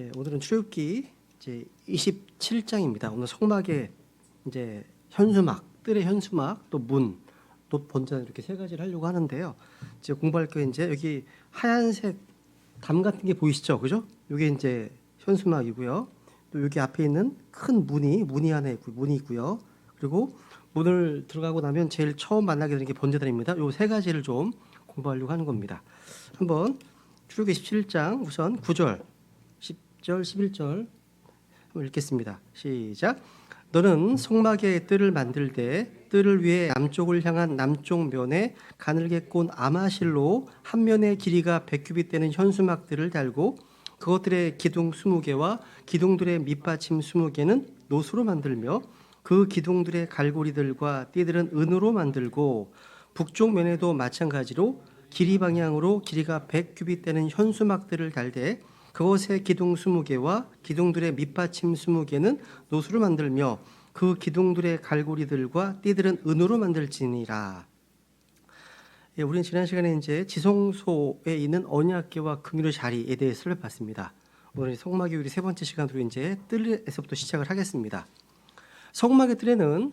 예, 오늘은 출애굽기 이제 27장입니다. 오늘 성막의 이제 현수막, 뜰의 현수막, 또 문, 또 번전 이렇게 세 가지를 하려고 하는데요. 이제 공부할 게 이제 여기 하얀색 담 같은 게 보이시죠, 그죠? 이게 이제 현수막이고요. 또 여기 앞에 있는 큰 문이 하나 있고 문이 있고요. 그리고 문을 들어가고 나면 제일 처음 만나게 되는 게 번제단입니다. 요 세 가지를 좀 공부하려고 하는 겁니다. 한번 출애굽기 27장 우선 9절. 10절, 11절 한번 읽겠습니다. 시작. 너는 성막의 뜰을 만들 때 뜰을 위해 남쪽을 향한 남쪽 면에 가늘게 꼰 아마실로 한 면의 길이가 100규빗 되는 현수막들을 달고 그것들의 기둥 20개와 기둥들의 밑받침 20개는 노수로 만들며 그 기둥들의 갈고리들과 띠들은 은으로 만들고 북쪽 면에도 마찬가지로 길이 방향으로 길이가 100규빗 되는 현수막들을 달되 그것의 기둥 20개와 기둥들의 밑받침 20개는 노수로 만들며 그 기둥들의 갈고리들과 띠들은 은으로 만들지니라. 예, 우리는 지난 시간에 이제 지성소에 있는 언약궤와 긍휼의 자리에 대해서 살펴봤습니다. 오늘 성막의 우리 세 번째 시간으로 이제 뜰에서부터 시작을 하겠습니다. 성막의 뜰에는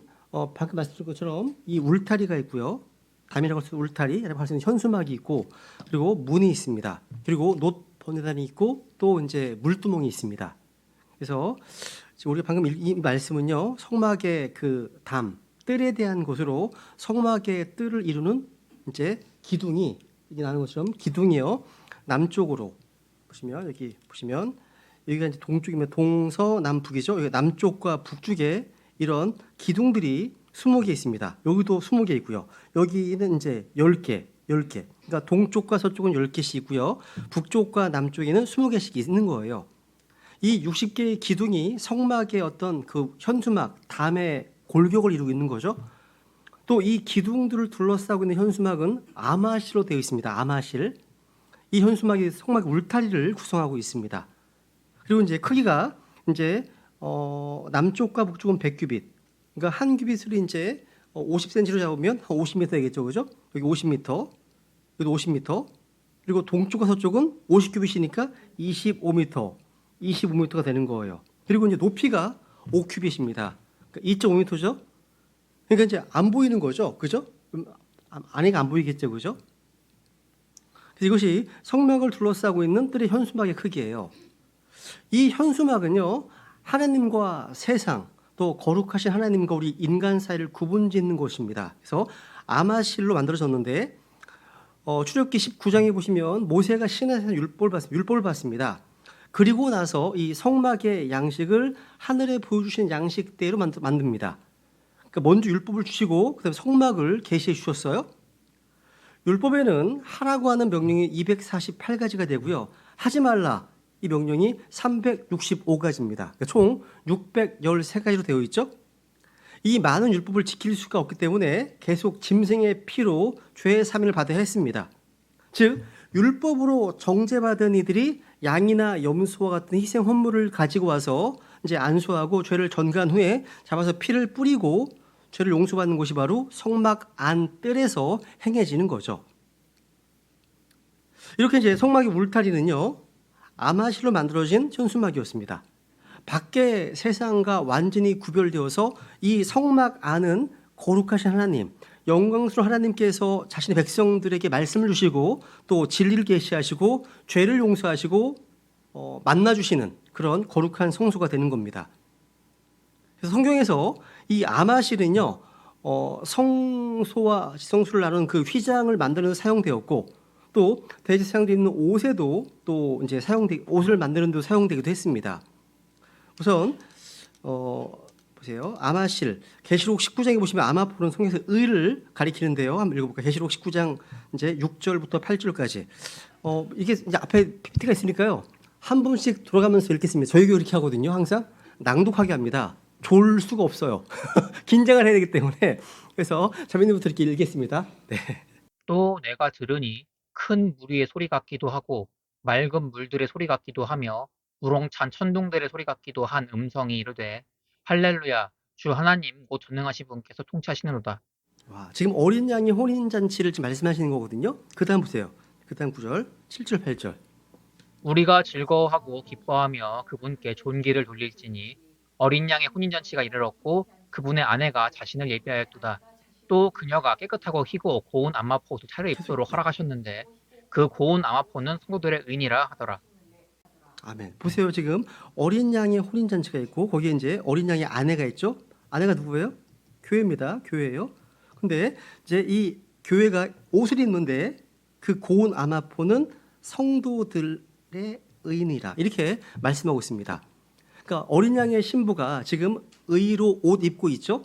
방금 말씀드린 것처럼 이 울타리가 있고요. 담이라고 할 수 있는 울타리라고 할 수 있는 현수막이 있고 그리고 문이 있습니다. 그리고 번제단이 있고 또 이제 물두멍이 있습니다. 그래서 우리가 방금 이 말씀은요, 성막의 그 담, 뜰에 대한 것으로 성막의 뜰을 이루는 이제 기둥이 이게 나는 것처럼 기둥이요 남쪽으로 보시면 여기 보시면 여기가 이제 동쪽이면 동서남북이죠. 여기 남쪽과 북쪽에 이런 기둥들이 20개 있습니다. 여기도 20개 있고요. 여기는 이제 10개. 그러니까 동쪽과 서쪽은 10개씩 있고요. 북쪽과 남쪽에는 20개씩 있는 거예요. 이 60개의 기둥이 성막의 어떤 그 현수막, 담의 골격을 이루고 있는 거죠. 또 이 기둥들을 둘러싸고 있는 현수막은 아마실로 되어 있습니다. 아마실. 이 현수막이 성막의 울타리를 구성하고 있습니다. 그리고 이제 크기가 이제 남쪽과 북쪽은 100규빗. 그러니까 한 규빗을 이제 50cm로 잡으면 한 50m 되겠죠, 그죠? 여기 50m, 여기 50m. 그리고 동쪽과 서쪽은 50규빗이니까 25m가 되는 거예요. 그리고 이제 높이가 5규빗입니다. 그러니까 2.5m죠. 그러니까 이제 안 보이는 거죠, 그죠? 안에가 안 보이겠죠, 그죠? 그래서 이것이 성막을 둘러싸고 있는 뜰의 현수막의 크기예요. 이 현수막은요, 하나님과 세상, 또 거룩하신 하나님과 우리 인간 사이를 구분짓는 곳입니다. 그래서 아마실로 만들어졌는데 출애굽기 19장에 보시면 모세가 시내에서 율법을 받습니다. 그리고 나서 이 성막의 양식을 하늘에 보여주신 양식대로 만듭니다. 그러니까 먼저 율법을 주시고 그다음에 성막을 계시해 주셨어요. 율법에는 하라고 하는 명령이 248가지가 되고요. 하지 말라 이 명령이 365가지입니다. 그러니까 총 613가지로 되어 있죠. 이 많은 율법을 지킬 수가 없기 때문에 계속 짐승의 피로 죄의 사면을 받아야 했습니다. 즉 율법으로 정죄받은 이들이 양이나 염소와 같은 희생 헌물을 가지고 와서 이제 안수하고 죄를 전가한 후에 잡아서 피를 뿌리고 죄를 용서받는 곳이 바로 성막 안 뜰에서 행해지는 거죠. 이렇게 이제 성막의 울타리는요, 아마실로 만들어진 현수막이었습니다. 밖의 세상과 완전히 구별되어서 이 성막 안은 거룩하신 하나님, 영광스러운 하나님께서 자신의 백성들에게 말씀을 주시고 또 진리를 계시하시고 죄를 용서하시고 만나주시는 그런 거룩한 성소가 되는 겁니다. 그래서 성경에서 이 아마실은요, 성소와 지성소를 나누는 그 휘장을 만드는 데 사용되었고 또 대지 사용되어 있는 옷에도 또 이제 옷을 만드는 데 사용되기도 했습니다. 우선 보세요. 아마실 계시록 19장에 보시면 아마폴은 성경에서 의를 가리키는데요. 한번 읽어볼까요? 계시록 19장 이제 6절부터 8절까지. 이게 이제 앞에 PPT가 있으니까요. 한 번씩 돌아가면서 읽겠습니다. 저희 교회 이렇게 하거든요. 항상 낭독하게 합니다. 졸 수가 없어요. 긴장을 해야 되기 때문에. 그래서 자매님부터 이렇게 읽겠습니다. 네. 또 내가 들으니 큰 무리의 소리 같기도 하고 맑은 물들의 소리 같기도 하며 우렁찬 천둥들의 소리 같기도 한 음성이 이르되 할렐루야 주 하나님 곧 전능하신 분께서 통치하시느로다. 와, 지금 어린 양의 혼인 잔치를 지금 말씀하시는 거거든요. 그다음 보세요. 그다음 9절, 7절, 8절. 우리가 즐거워하고 기뻐하며 그분께 존귀를 돌릴지니 어린 양의 혼인잔치가 이르렀고 그분의 아내가 자신을 예비하였도다. 또 그녀가 깨끗하고 희고 고운 암마포 옷을 차려 계속 입도록 허락하셨는데 그 고운 암마포는 성도들의 의니라 하더라. 아멘. 보세요. 지금 어린 양의 혼인 잔치가 있고 거기에 이제 어린 양의 아내가 있죠. 아내가 누구예요? 교회입니다. 교회예요. 근데 이제 이 교회가 옷을 입는데 그 고운 아마포는 성도들의 의니라 이렇게 말씀하고 있습니다. 그러니까 어린 양의 신부가 지금 의로 옷 입고 있죠.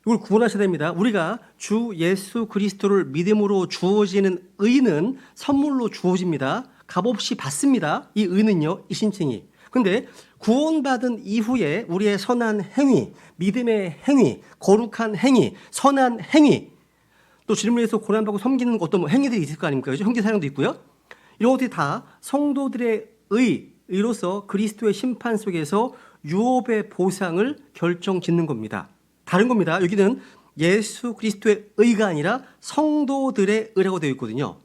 이걸 구분하셔야 됩니다. 우리가 주 예수 그리스도를 믿음으로 주어지는 의는 선물로 주어집니다. 값없이 받습니다. 이 의는요, 이 신칭이. 근데 구원받은 이후에 우리의 선한 행위, 믿음의 행위, 거룩한 행위, 선한 행위, 또 주님을 위해서 고난받고 섬기는 어떤 뭐 행위들이 있을 거 아닙니까? 그죠? 형제 사랑도 있고요. 이런 것들이 다 성도들의 의로서 그리스도의 심판 속에서 유업의 보상을 결정짓는 겁니다. 다른 겁니다. 여기는 예수 그리스도의 의가 아니라 성도들의 의라고 되어 있거든요.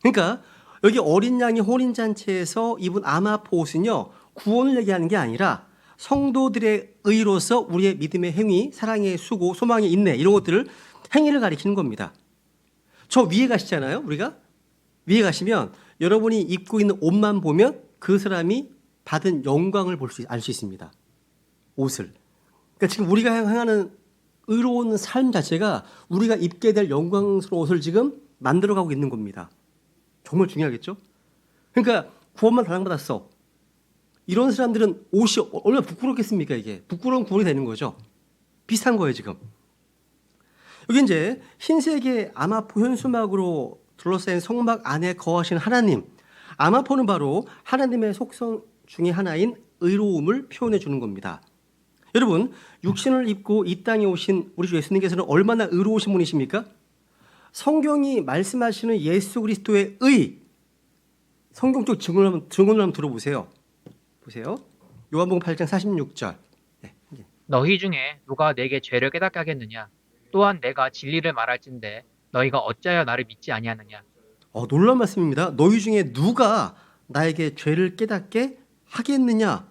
그러니까 여기 어린 양이 혼인잔치에서 입은 아마포 옷은요, 구원을 얘기하는 게 아니라 성도들의 의로서 우리의 믿음의 행위, 사랑의 수고, 소망의 인내 이런 것들을 행위를 가리키는 겁니다. 저 위에 가시잖아요. 우리가 위에 가시면 여러분이 입고 있는 옷만 보면 그 사람이 받은 영광을 알 수 있습니다. 옷을. 그러니까 지금 우리가 행하는 의로운 삶 자체가 우리가 입게 될 영광스러운 옷을 지금 만들어가고 있는 겁니다. 정말 중요하겠죠? 그러니까 구원만 달랑받았어. 이런 사람들은 옷이 얼마나 부끄럽겠습니까, 이게? 부끄러운 구원이 되는 거죠. 비슷한 거예요, 지금. 여기 이제 흰색의 아마포 현수막으로 둘러싸인 성막 안에 거하신 하나님. 아마포는 바로 하나님의 속성 중에 하나인 의로움을 표현해 주는 겁니다. 여러분, 육신을 입고 이 땅에 오신 우리 주 예수님께서는 얼마나 의로우신 분이십니까? 성경이 말씀하시는 예수 그리스도의 의, 성경적 증언을 한번 들어보세요. 보세요. 요한복음 8장 46절. 네. 너희 중에 누가 내게 죄를 깨닫게 하겠느냐? 또한 내가 진리를 말할진대 너희가 어찌하여 나를 믿지 아니하느냐? 놀라운 말씀입니다. 너희 중에 누가 나에게 죄를 깨닫게 하겠느냐?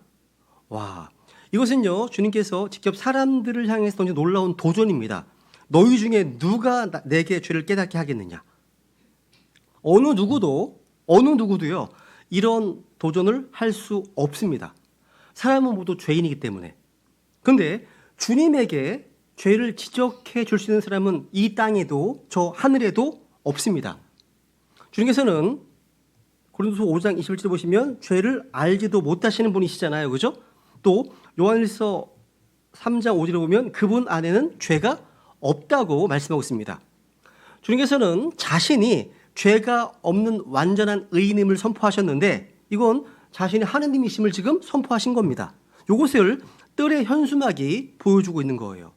와, 이것은요, 주님께서 직접 사람들을 향해서 던진 놀라운 도전입니다. 너희 중에 누가 내게 죄를 깨닫게 하겠느냐? 어느 누구도요, 이런 도전을 할 수 없습니다. 사람은 모두 죄인이기 때문에. 근데 주님에게 죄를 지적해 줄 수 있는 사람은 이 땅에도 저 하늘에도 없습니다. 주님께서는 고린도서 5장 21절 보시면 죄를 알지도 못하시는 분이시잖아요. 그죠? 또 요한일서 3장 5절에 보면 그분 안에는 죄가 없다고 말씀하고 있습니다. 주님께서는 자신이 죄가 없는 완전한 의인임을 선포하셨는데 이건 자신이 하느님이심을 지금 선포하신 겁니다. 이것을 뜰의 현수막이 보여주고 있는 거예요.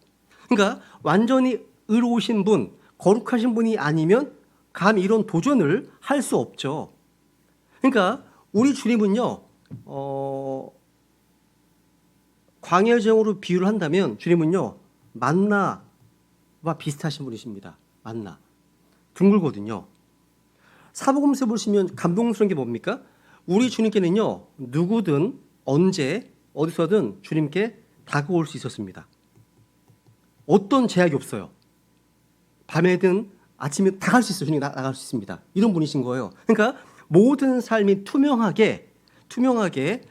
그러니까 완전히 의로우신 분, 거룩하신 분이 아니면 감히 이런 도전을 할 수 없죠. 그러니까 우리 주님은요, 광야정으로 비유를 한다면 주님은요, 만나와 비슷하신 분이십니다. 만나. 둥글거든요. 사복음서 보시면 감동스러운 게 뭡니까? 우리 주님께는요, 누구든 언제 어디서든 주님께 다가올 수 있었습니다. 어떤 제약이 없어요. 밤에든 아침에 다 갈 수 있어요. 주님이 나갈 수 있습니다. 이런 분이신 거예요. 그러니까 모든 삶이 투명하게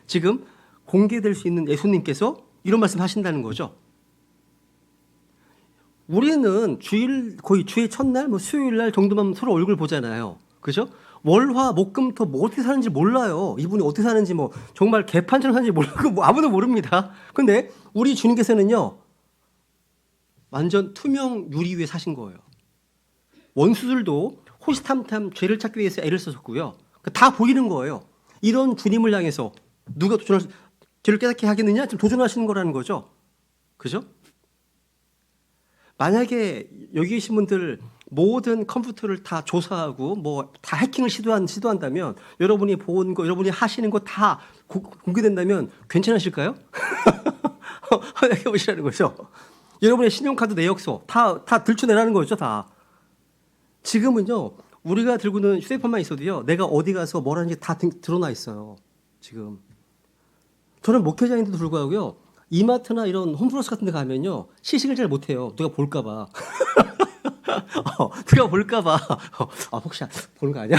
지금 공개될 수 있는 예수님께서 이런 말씀 하신다는 거죠. 우리는 거의 주의 첫날, 수요일 날 정도만 서로 얼굴 보잖아요. 그죠? 월화, 목금토 뭐 어떻게 사는지 몰라요. 이분이 어떻게 사는지 정말 개판처럼 사는지 모르고 아무도 모릅니다. 근데 우리 주님께서는요, 완전 투명 유리 위에 사신 거예요. 원수들도 호시탐탐 죄를 찾기 위해서 애를 썼고요. 다 보이는 거예요. 이런 주님을 향해서 누가 죄를 깨닫게 하겠느냐? 지금 도전하시는 거라는 거죠. 그죠? 만약에 여기 계신 분들 모든 컴퓨터를 다 조사하고 다 해킹을 시도한다면 여러분이 본 거, 여러분이 하시는 거 다 공개된다면 괜찮으실까요? 해보시라는 거죠. 여러분의 신용카드 내역서 다 들춰내라는 거죠. 다. 지금은요, 우리가 들고 있는 휴대폰만 있어도요. 내가 어디 가서 뭘 하는지 다 드러나 있어요. 지금. 저는 목회자인데도 불구하고요. 이마트나 이런 홈플러스 같은 데 가면요. 시식을 잘 못해요. 누가 볼까 봐. 누가 볼까 봐. 혹시 보는 거 아니야?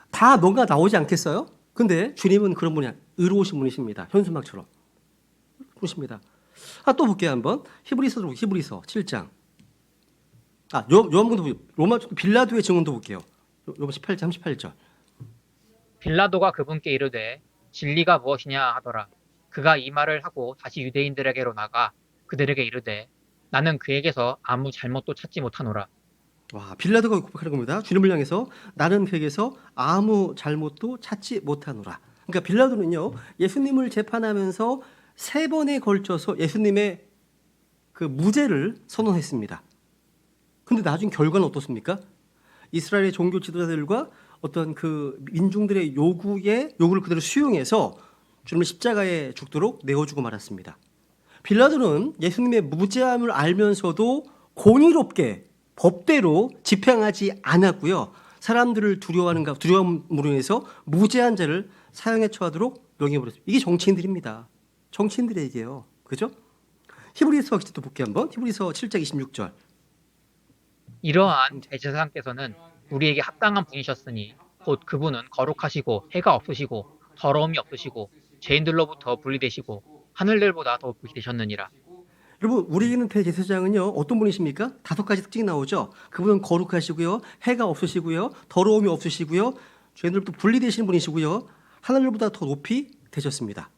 다 뭔가 나오지 않겠어요? 근데 주님은 그런 분이 의로우신 분이십니다. 현수막처럼. 보십니다. 또 볼게요, 한번. 히브리서 7장. 요한복음도 로마 빌라도의 증언도 볼게요. 요번 18장 38절. 빌라도가 그분께 이르되 진리가 무엇이냐 하더라. 그가 이 말을 하고 다시 유대인들에게로 나가 그들에게 이르되 나는 그에게서 아무 잘못도 찾지 못하노라. 와, 빌라도가 고백하는 겁니다. 주님을 향해서 나는 그에게서 아무 잘못도 찾지 못하노라. 그러니까 빌라도는요, 예수님을 재판하면서 3번에 걸쳐서 예수님의 그 무죄를 선언했습니다. 근데 나중 결과는 어떻습니까? 이스라엘의 종교 지도자들과 어떤 그 민중들의 요구를 그대로 수용해서 주님을 십자가에 죽도록 내어주고 말았습니다. 빌라도는 예수님의 무죄함을 알면서도 공의롭게 법대로 집행하지 않았고요. 사람들을 두려움으로 인해서 무죄한 자를 사형에 처하도록 명해버렸습니다. 이게 정치인들입니다. 정치인들의 얘기예요. 그죠? 히브리서 기도 볼게요 한번. 히브리서 7장 26절. 이러한 대제사장께서는 우리에게 합당한 분이셨으니 곧 그분은 거룩하시고 해가 없으시고 더러움이 없으시고 죄인들로부터 분리되시고 하늘들보다 더 높이 되셨느니라. 여러분, 우리에게는 대제사장은요 어떤 분이십니까? 5가지 특징이 나오죠. 그분은 거룩하시고요, 해가 없으시고요, 더러움이 없으시고요, 죄인들로부터 분리되시는 분이시고요, 하늘보다 더 높이 되셨습니다.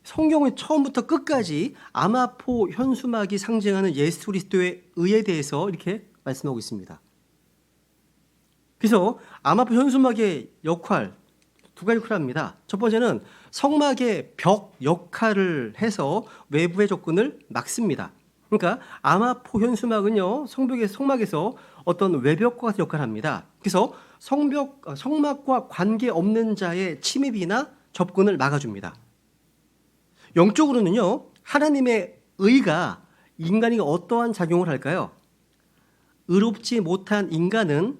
성경은 처음부터 끝까지 아마포 현수막이 상징하는 예수 그리스도의 의에 대해서 이렇게 말씀하고 있습니다. 그래서 아마포 현수막의 역할 2가지 역할을 합니다. 첫 번째는 성막의 벽 역할을 해서 외부의 적군을 막습니다. 그러니까 아마포 현수막은요 성막에서 어떤 외벽과 같은 역할을 합니다. 그래서 성막과 관계없는 자의 침입이나 접근을 막아줍니다. 영적으로는요, 하나님의 의가 인간이 어떠한 작용을 할까요? 의롭지 못한 인간은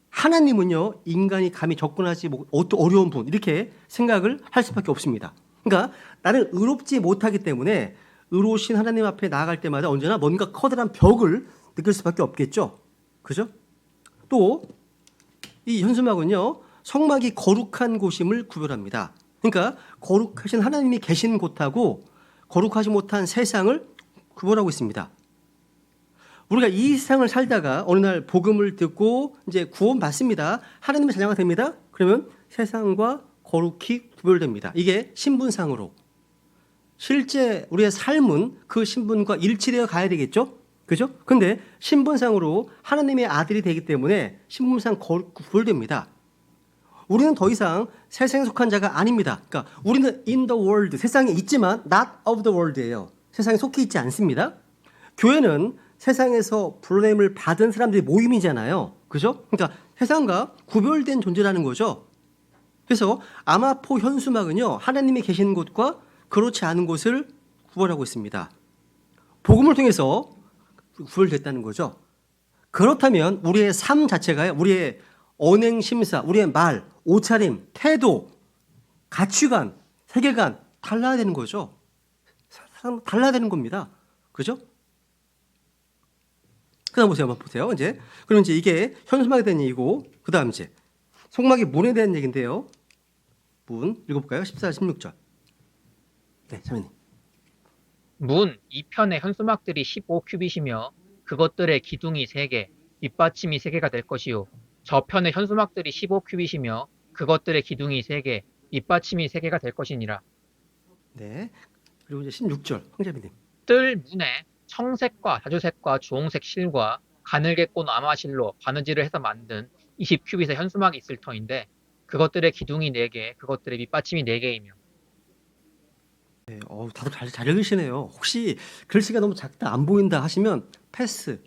하나님은요, 인간이 감히 접근하지 어려운 분, 이렇게 생각을 할 수밖에 없습니다. 그러니까 나는 의롭지 못하기 때문에 의로우신 하나님 앞에 나아갈 때마다 언제나 뭔가 커다란 벽을 느낄 수밖에 없겠죠. 그죠? 또, 이 현수막은요, 성막이 거룩한 곳임을 구별합니다. 그러니까 거룩하신 하나님이 계신 곳하고 거룩하지 못한 세상을 구별하고 있습니다. 우리가 이 세상을 살다가 어느 날 복음을 듣고 이제 구원받습니다. 하나님의 자녀가 됩니다. 그러면 세상과 거룩히 구별됩니다. 이게 신분상으로. 실제 우리의 삶은 그 신분과 일치되어 가야 되겠죠? 그죠? 근데 신분상으로 하나님의 아들이 되기 때문에 신분상 구별됩니다. 우리는 더 이상 세상에 속한 자가 아닙니다. 그러니까 우리는 in the world, 세상에 있지만 not of the world예요. 세상에 속해 있지 않습니다. 교회는 세상에서 불러냄을 받은 사람들의 모임이잖아요. 그죠? 그러니까 세상과 구별된 존재라는 거죠. 그래서 아마포 현수막은요, 하나님이 계신 곳과 그렇지 않은 곳을 구별하고 있습니다. 복음을 통해서 구별됐다는 거죠. 그렇다면 우리의 삶 자체가요, 우리의 언행 심사, 우리의 말, 옷차림, 태도, 가치관, 세계관 달라야 되는 거죠. 달라야 되는 겁니다. 그죠? 그다음 보세요. 한번 보세요. 이제 그럼 이제 이게 현수막에 대한 얘기고, 그다음 이제 성막의 문에 대한 얘기인데요. 문 읽어볼까요? 14, 16절. 네, 자매님. 문 2편의 현수막들이 15큐빗이며 그것들의 기둥이 3개, 밑받침이 3개가 될 것이요. 저편의 현수막들이 15큐빗이며 그것들의 기둥이 3개, 밑받침이 3개가 될 것이니라. 네. 그리고 이제 16절. 황자매님. 뜰 문에 청색과 자주색과 주홍색 실과 가늘게 꼰 아마실로 바느질을 해서 만든 20큐빗의 현수막이 있을 터인데 그것들의 기둥이 4개, 그것들의 밑받침이 4개이며. 네, 다들 잘 읽으시네요. 혹시 글씨가 너무 작다, 안 보인다 하시면 패스.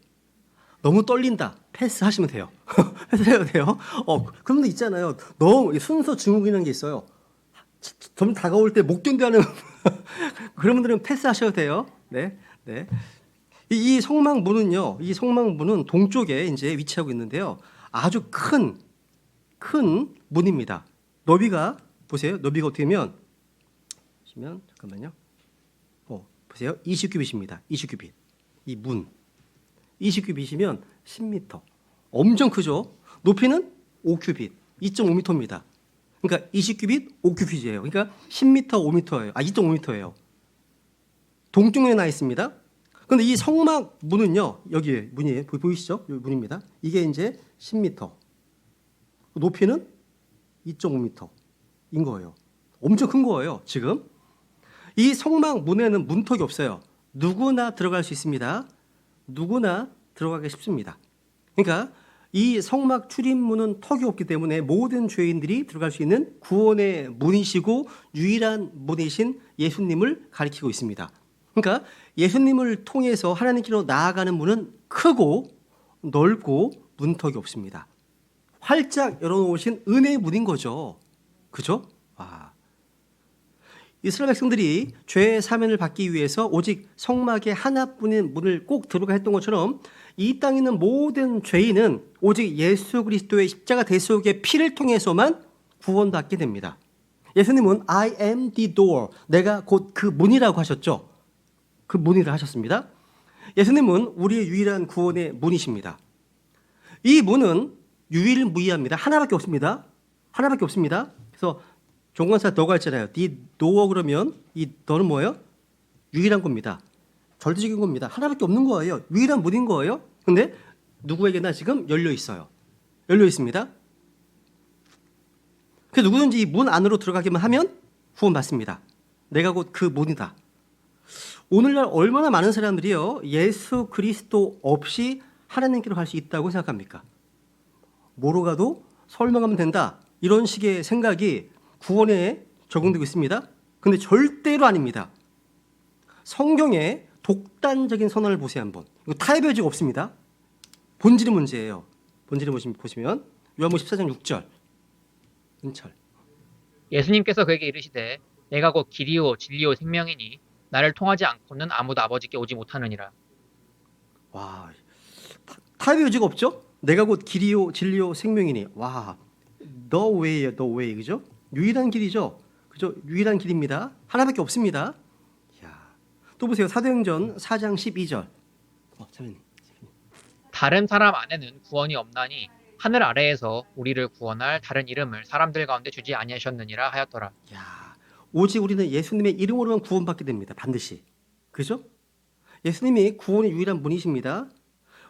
너무 떨린다, 패스 하시면 돼요. 패스해도 돼요. 그런데 있잖아요. 너무 순서 증후군이라는 게 있어요. 좀 다가올 때 못 견뎌하는 그런 분들은 패스하셔도 돼요. 네, 네. 이 성막문은요, 이 성막문은 동쪽에 이제 위치하고 있는데요. 아주 큰 문입니다. 너비가 보세요. 너비가 어떻게 되면 보시면 잠깐만요. 보세요. 20규빗입니다. 20규빗. 이 문. 20규빗이면 10m. 엄청 크죠? 높이는 5규빗. 2.5m입니다. 그러니까 20규빗 5규빗이에요. 그러니까 10m 5m예요. 2.5m예요. 동쪽면에 나 있습니다. 그런데 이 성막 문은요. 여기 문이 보이시죠? 여기 문입니다. 이게 이제 10m. 높이는 2.5m인 거예요. 엄청 큰 거예요, 지금. 이 성막 문에는 문턱이 없어요. 누구나 들어갈 수 있습니다. 누구나 들어가기 쉽습니다. 그러니까 이 성막 출입문은 턱이 없기 때문에 모든 죄인들이 들어갈 수 있는 구원의 문이시고 유일한 문이신 예수님을 가리키고 있습니다. 그러니까 예수님을 통해서 하나님께로 나아가는 문은 크고 넓고 문턱이 없습니다. 활짝 열어놓으신 은혜의 문인 거죠. 그죠? 이스라엘 백성들이 죄의 사면을 받기 위해서 오직 성막의 하나뿐인 문을 꼭 들어가 했던 것처럼 이 땅에 있는 모든 죄인은 오직 예수 그리스도의 십자가 대속의 피를 통해서만 구원받게 됩니다. 예수님은 I am the door, 내가 곧 그 문이라고 하셨죠. 그 문이라 하셨습니다. 예수님은 우리의 유일한 구원의 문이십니다. 이 문은 유일무이합니다. 하나밖에 없습니다. 하나밖에 없습니다. 그래서 종관사 너가 있잖아요. 네 노어 그러면 이 너는 뭐예요? 유일한 겁니다. 절대적인 겁니다. 하나밖에 없는 거예요. 유일한 문인 거예요. 근데 누구에게나 지금 열려 있어요. 열려 있습니다. 그래서 누구든지 이 문 안으로 들어가기만 하면 구원받습니다. 내가 곧 그 문이다. 오늘날 얼마나 많은 사람들이요 예수 그리스도 없이 하나님께로 갈 수 있다고 생각합니까? 뭐로 가도 설명하면 된다. 이런 식의 생각이 구원에 적용되고 있습니다. 근데 절대로 아닙니다. 성경에 독단적인 선언을 보세요 한번. 이거 타협의 여지가 없습니다. 본질의 문제예요. 본질을 보시면 요한복음 14장 6절 은철. 예수님께서 그에게 이르시되 내가 곧 길이요 진리요 생명이니 나를 통하지 않고는 아무도 아버지께 오지 못하느니라. 와, 타협의 여지가 없죠? 내가 곧 길이요 진리요 생명이니. 와, the way예요, the way. 그죠? 유일한 길이죠. 그죠? 유일한 길입니다. 하나밖에 없습니다. 이야. 또 보세요. 사도행전 4장 12절. 자매님. 다른 사람 안에는 구원이 없나니 하늘 아래에서 우리를 구원할 다른 이름을 사람들 가운데 주지 아니하셨느니라 하였더라. 야, 오직 우리는 예수님의 이름으로만 구원받게 됩니다. 반드시. 그죠? 예수님이 구원의 유일한 문이십니다.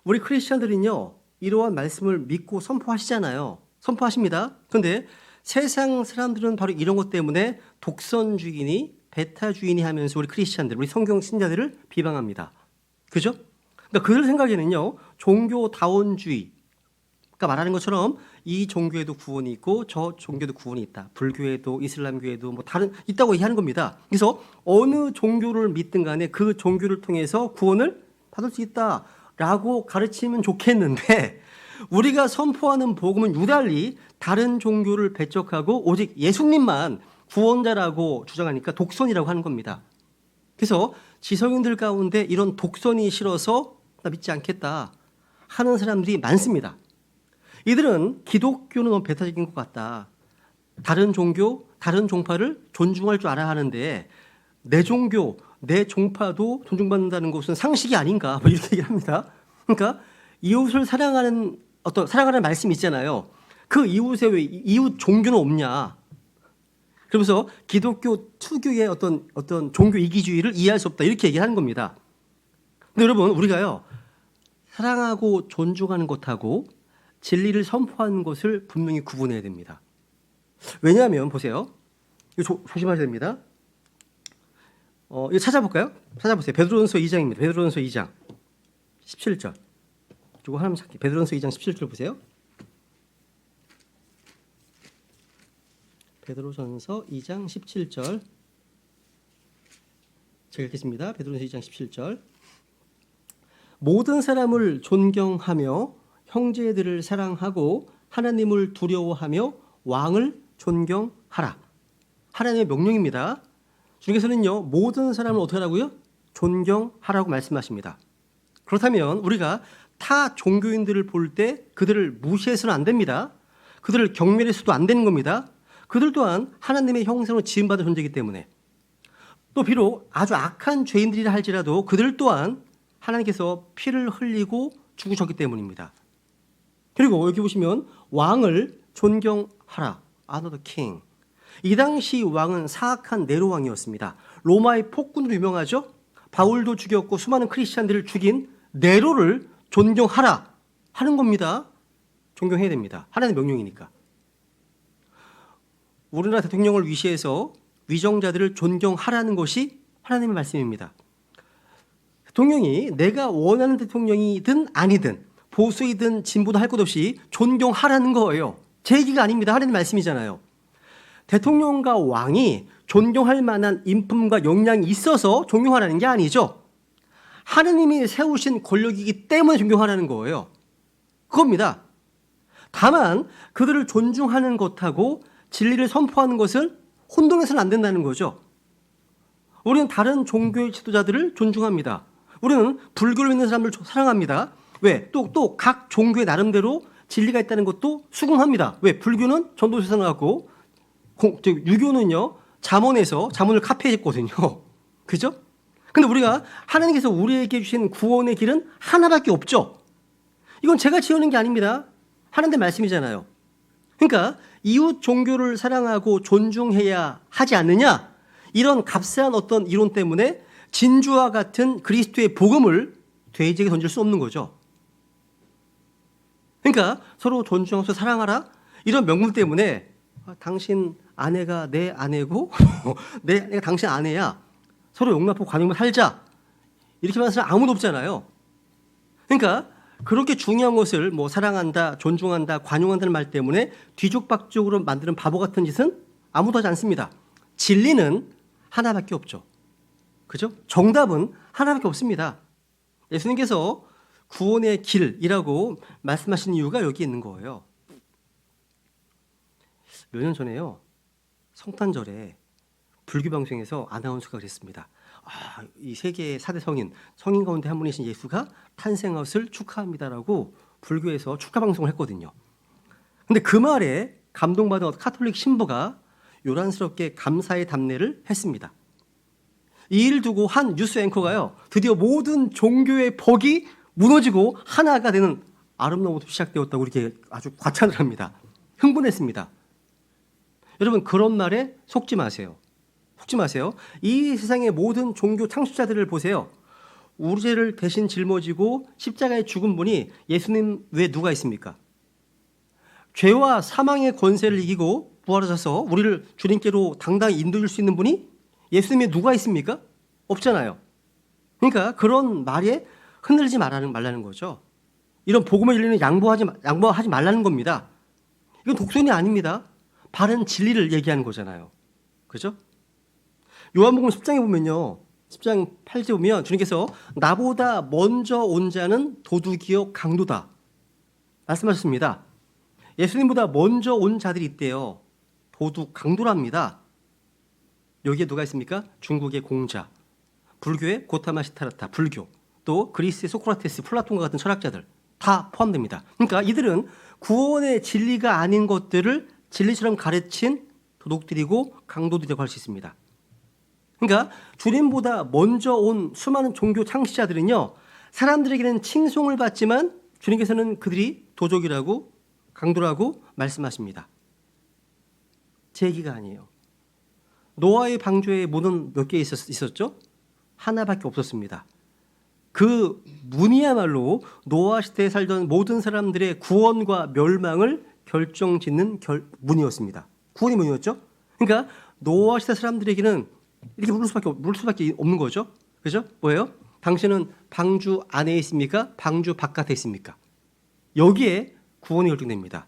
우리 크리스천들은요. 이러한 말씀을 믿고 선포하시잖아요. 선포하십니다. 그런데 세상 사람들은 바로 이런 것 때문에 독선주의니 배타주의니 하면서 우리 크리스천들, 우리 성경 신자들을 비방합니다. 그죠? 그러니까 그들 생각에는요. 종교다원주의가 말하는 것처럼 이 종교에도 구원이 있고 저 종교에도 구원이 있다. 불교에도 이슬람교에도 뭐 다른 있다고 얘기하는 겁니다. 그래서 어느 종교를 믿든 간에 그 종교를 통해서 구원을 받을 수 있다라고 가르치면 좋겠는데 우리가 선포하는 복음은 유달리 다른 종교를 배척하고 오직 예수님만 구원자라고 주장하니까 독선이라고 하는 겁니다. 그래서 지성인들 가운데 이런 독선이 싫어서 나 믿지 않겠다 하는 사람들이 많습니다. 이들은 기독교는 너무 배타적인 것 같다. 다른 종교, 다른 종파를 존중할 줄 알아야 하는데 내 종교, 내 종파도 존중받는다는 것은 상식이 아닌가 뭐 이렇게 얘기를 합니다. 그러니까 이웃을 사랑하는 사랑하는 말씀이 있잖아요. 그 이웃에 왜 이웃 종교는 없냐? 그러면서 기독교 특유의 어떤 종교 이기주의를 이해할 수 없다 이렇게 얘기하는 겁니다. 근데 여러분 우리가요 사랑하고 존중하는 것하고 진리를 선포하는 것을 분명히 구분해야 됩니다. 왜냐하면 보세요. 이거 조심하셔야 됩니다. 이거 찾아볼까요? 찾아보세요. 베드로전서 2장입니다. 베드로전서 2장 17절. 이거 하나만 찾기. 베드로전서 2장 17절 보세요. 베드로전서 2장 17절. 제가 읽겠습니다. 베드로전서 2장 17절. 모든 사람을 존경하며 형제들을 사랑하고 하나님을 두려워하며 왕을 존경하라. 하나님의 명령입니다. 주님께서는요 모든 사람을 어떻게 하라고요? 존경하라고 말씀하십니다. 그렇다면 우리가 타 종교인들을 볼 때 그들을 무시해서는 안 됩니다. 그들을 경멸해서도 안 되는 겁니다. 그들 또한 하나님의 형상으로 지음받은 존재이기 때문에, 또 비록 아주 악한 죄인들이라 할지라도 그들 또한 하나님께서 피를 흘리고 죽으셨기 때문입니다. 그리고 여기 보시면 왕을 존경하라. Honor the king. 이 당시 왕은 사악한 네로 왕이었습니다. 로마의 폭군으로 유명하죠. 바울도 죽였고 수많은 크리스찬들을 죽인 네로를 존경하라 하는 겁니다. 존경해야 됩니다. 하나님의 명령이니까. 우리나라 대통령을 위시해서 위정자들을 존경하라는 것이 하나님의 말씀입니다. 대통령이 내가 원하는 대통령이든 아니든 보수이든 진보든 할 것 없이 존경하라는 거예요. 제 얘기가 아닙니다. 하나님의 말씀이잖아요. 대통령과 왕이 존경할 만한 인품과 역량이 있어서 존경하라는 게 아니죠. 하느님이 세우신 권력이기 때문에 존경하라는 거예요. 그겁니다. 다만 그들을 존중하는 것하고 진리를 선포하는 것을 혼동해서는 안 된다는 거죠. 우리는 다른 종교의 지도자들을 존중합니다. 우리는 불교를 믿는 사람들 사랑합니다. 왜? 또 각 종교의 나름대로 진리가 있다는 것도 수긍합니다. 왜? 불교는 전도세상을 갖고 유교는요 잠언에서 잠언을 카피했거든요. 그죠? 근데 우리가 하나님께서 우리에게 주신 구원의 길은 하나밖에 없죠. 이건 제가 지어낸 게 아닙니다. 하나님의 말씀이잖아요. 그러니까 이웃 종교를 사랑하고 존중해야 하지 않느냐, 이런 값싼 어떤 이론 때문에 진주와 같은 그리스도의 복음을 돼지에게 던질 수 없는 거죠. 그러니까 서로 존중하면서 사랑하라, 이런 명분 때문에 당신 아내가 내 아내고 내가 당신 아내야, 서로 용납하고 관용하며 살자, 이렇게 말하는 사람 아무도 없잖아요. 그러니까 그렇게 중요한 것을 뭐 사랑한다, 존중한다, 관용한다는 말 때문에 뒤죽박죽으로 만드는 바보 같은 짓은 아무도 하지 않습니다. 진리는 하나밖에 없죠. 그죠? 정답은 하나밖에 없습니다. 예수님께서 구원의 길이라고 말씀하신 이유가 여기 있는 거예요. 몇 년 전에요, 성탄절에 불교 방송에서 아나운서가 그랬습니다. 이 세계의 4대 성인 가운데 한 분이신 예수가 탄생하셨을 축하합니다라고 불교에서 축하 방송을 했거든요. 근데 그 말에 감동받은 카톨릭 신부가 요란스럽게 감사의 답례를 했습니다. 이 일을 두고 한 뉴스 앵커가요, 드디어 모든 종교의 벽이 무너지고 하나가 되는 아름다운 것도 시작되었다고 이렇게 아주 과찬을 합니다. 흥분했습니다. 여러분, 그런 말에 속지 마세요. 속지 마세요. 이 세상의 모든 종교 창시자들을 보세요. 우리 죄를 대신 짊어지고 십자가에 죽은 분이 예수님 외에 누가 있습니까? 죄와 사망의 권세를 이기고 부활하셔서 우리를 주님께로 당당히 인도해 줄 수 있는 분이 예수님 외에 누가 있습니까? 없잖아요. 그러니까 그런 말에 흔들리지 말라는 거죠. 이런 복음의 진리는 양보하지 말라는 겁니다. 이건 독선이 아닙니다. 바른 진리를 얘기하는 거잖아요. 그죠? 요한복음 10장에 보면요, 10장 8절 보면 주님께서 나보다 먼저 온 자는 도둑이요 강도다 말씀하셨습니다. 예수님보다 먼저 온 자들이 있대요. 도둑, 강도랍니다. 여기에 누가 있습니까? 중국의 공자, 불교의 고타마 시타르타, 불교, 또 그리스의 소크라테스, 플라톤과 같은 철학자들 다 포함됩니다. 그러니까 이들은 구원의 진리가 아닌 것들을 진리처럼 가르친 도둑들이고 강도들이라고 할 수 있습니다. 그러니까 주님보다 먼저 온 수많은 종교 창시자들은요, 사람들에게는 칭송을 받지만 주님께서는 그들이 도적이라고 강도라고 말씀하십니다. 제 얘기가 아니에요. 노아의 방주에 문은 몇 개 있었죠? 하나밖에 없었습니다. 그 문이야말로 노아 시대에 살던 모든 사람들의 구원과 멸망을 결정짓는 문이었습니다. 구원의 문이었죠? 그러니까 노아 시대 사람들에게는 이렇게 물 수밖에 없는 거죠. 그죠? 뭐예요? 당신은 방주 안에 있습니까? 방주 바깥에 있습니까? 여기에 구원이 결정됩니다.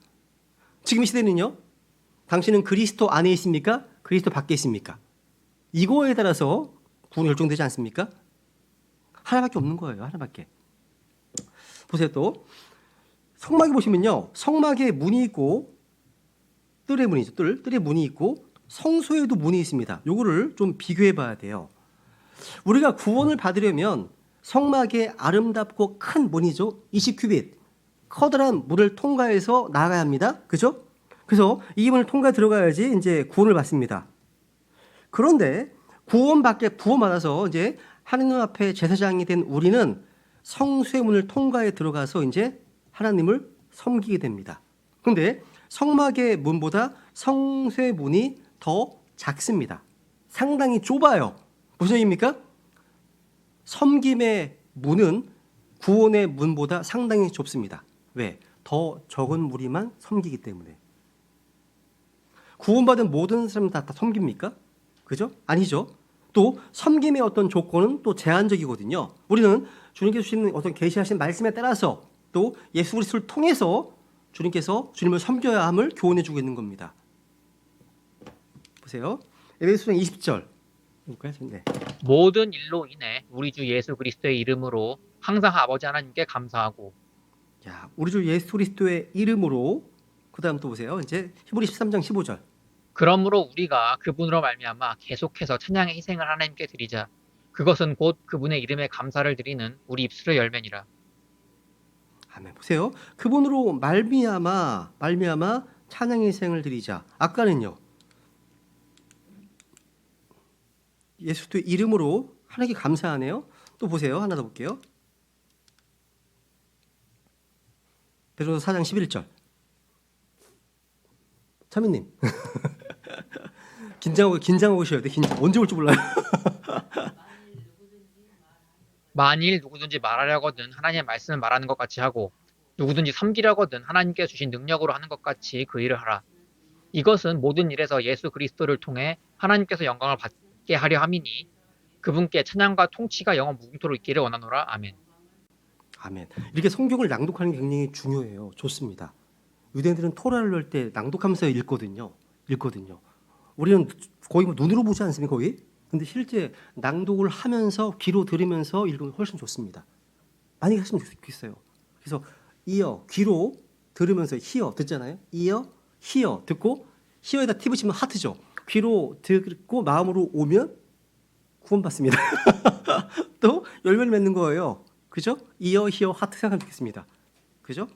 지금 이 시대는요, 당신은 그리스도 안에 있습니까? 그리스도 밖에 있습니까? 이거에 따라서 구원이 결정되지 않습니까? 하나밖에 없는 거예요. 하나밖에. 보세요. 또 성막에 보시면요, 성막에 문이 있고 뜰의 문이죠. 뜰의 문이 있고 성소에도 문이 있습니다. 요거를 좀 비교해 봐야 돼요. 우리가 구원을 받으려면 성막의 아름답고 큰 문이죠. 20큐빗. 커다란 문을 통과해서 나가야 합니다. 그죠? 그래서 이 문을 통과 들어가야지 이제 구원을 받습니다. 그런데 구원받아서 이제 하나님 앞에 제사장이 된 우리는 성수의 문을 통과해 들어가서 이제 하나님을 섬기게 됩니다. 그런데 성막의 문보다 성수의 문이 더 작습니다. 상당히 좁아요. 무슨 얘기입니까? 섬김의 문은 구원의 문보다 상당히 좁습니다. 왜? 더 적은 무리만 섬기기 때문에. 구원받은 모든 사람 다 섬깁니까? 그죠? 아니죠. 또 섬김의 어떤 조건은 또 제한적이거든요. 우리는 주님께서 주시는 어떤 계시하신 말씀에 따라서 또 예수 그리스도를 통해서 주님께서 주님을 섬겨야 함을 교훈해 주고 있는 겁니다. 보세요. 에베소서 20절. 네. 모든 일로 인해 우리 주 예수 그리스도의 이름으로 항상 아버지 하나님께 감사하고. 자, 우리 주 예수 그리스도의 이름으로 그다음 또 보세요. 이제 히브리 13장 15절. 그러므로 우리가 그분으로 말미암아 계속해서 찬양의 희생을 하나님께 드리자. 그것은 곧 그분의 이름에 감사를 드리는 우리 입술의 열매니라. 아멘. 보세요. 그분으로 말미암아 찬양의 희생을 드리자. 아까는요. 예수 그리스도의 이름으로 하나님께 감사하네요. 또 보세요. 하나 더 볼게요. 베드로서 4장 11절. 차민님. 긴장하고 오셔야 돼. 언제 올지 몰라요. 만일 누구든지 말하려거든 하나님의 말씀을 말하는 것 같이 하고 누구든지 섬기려거든 하나님께 주신 능력으로 하는 것 같이 그 일을 하라. 이것은 모든 일에서 예수 그리스도를 통해 하나님께서 영광을 받게 하려 함이니 그분께 찬양과 통치가 영원 무궁토록 있기를 원하노라. 아멘. 아멘. 이렇게 성경을 낭독하는 게 굉장히 중요해요. 좋습니다. 유대인들은 토라를 할 때 낭독하면서 읽거든요. 우리는 거의 뭐 눈으로 보지 않습니까? 거의? 근데 실제 낭독을 하면서 귀로 들으면서 읽으면 훨씬 좋습니다. 많이 하시면 좋겠어요. 그래서 귀로 들으면서 듣잖아요. 듣고 히어에다 티 붙이면 하트죠. 귀로 듣고 마음으로 오면 구원받습니다. 또 열매를 맺는 거예요. 그죠? 하트 생각하면 좋겠습니다. 그죠?